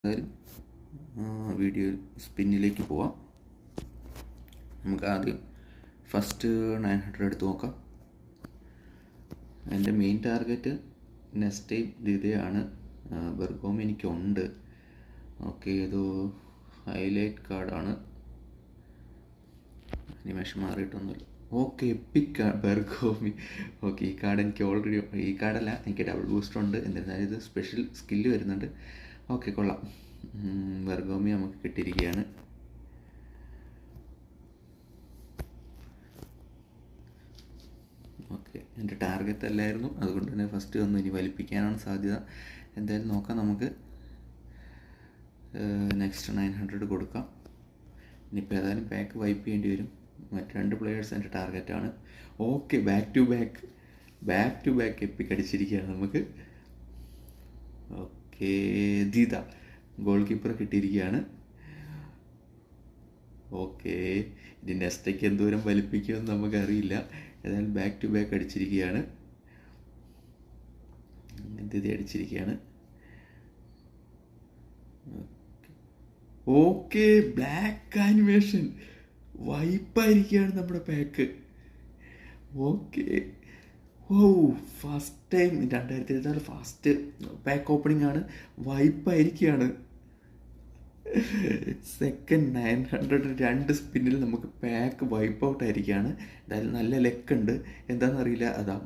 എന്തായാലും വീഡിയോ സ്പിന്നിലേക്ക് പോവാം. നമുക്ക് ആദ്യം ഫസ്റ്റ് 900 എടുത്ത് നോക്കാം. എൻ്റെ മെയിൻ ടാർഗറ്റ് നെസ്റ്റേയും ദിതയാണ്. ബെർഗോമി എനിക്കുണ്ട്. ഓക്കെ, ഇത് ഹൈലൈറ്റ് കാർഡാണ്. അനിമേഷൻ മാറിയിട്ടൊന്നുമില്ല. Okay, epic Bergomi. ഓക്കെ, ഈ കാർഡ് എനിക്ക് ഓൾറെഡി, ഈ കാർഡല്ല, എനിക്ക് ഡബിൾ ബൂസ്റ്റർ ഉണ്ട്. എന്നിരുന്നാലും ഇത് സ്പെഷ്യൽ സ്കില്ല് വരുന്നുണ്ട്. ഓക്കെ, കൊള്ളാം. ബെർഗോമി നമുക്ക് കിട്ടിയിരിക്കുകയാണ്. ഓക്കെ, എൻ്റെ ടാർഗറ്റ് അല്ലായിരുന്നു, അതുകൊണ്ട് തന്നെ ഫസ്റ്റ് വന്ന് ഇനി വലിപ്പിക്കാനാണ് സാധ്യത. എന്തായാലും നോക്കാം. നമുക്ക് നെക്സ്റ്റ് 900 കൊടുക്കാം. ഇനിയിപ്പോൾ ഏതായാലും പാക്ക് വൈപ്പ് ചെയ്യേണ്ടി വരും. മറ്റ് 2 പ്ലെയേഴ്സ് എൻ്റെ ടാർഗറ്റാണ്. Okay, back to back epic അടിച്ചിരിക്കുകയാണ് നമുക്ക്. ഓക്കെ, ദിത ഗോൾ കീപ്പർ കിട്ടിയിരിക്കുകയാണ്. ഓക്കെ, ഇനി നെസ്റ്റയ്ക്ക് എന്തോരം വലിപ്പിക്കുമെന്ന് നമുക്കറിയില്ല. ഏതായാലും ബാക്ക് ടു ബാക്ക് അടിച്ചിരിക്കുകയാണ്. ദിത അടിച്ചിരിക്കുകയാണ്. ഓക്കെ, ബ്ലാക്ക് ആനിമേഷൻ വൈപ്പായിരിക്കുകയാണ് നമ്മുടെ pack. Okay, first time 2024 first pack opening ആണ്. വൈപ്പായിരിക്കുകയാണ്. സെക്കൻഡ് 900 2 സ്പിന്നിൽ നമുക്ക് പാക്ക് വൈപ്പ് ഔട്ട് ആയിരിക്കുകയാണ്. എന്തായാലും നല്ല ലെക്കുണ്ട്. എന്താണെന്നറിയില്ല. അതാ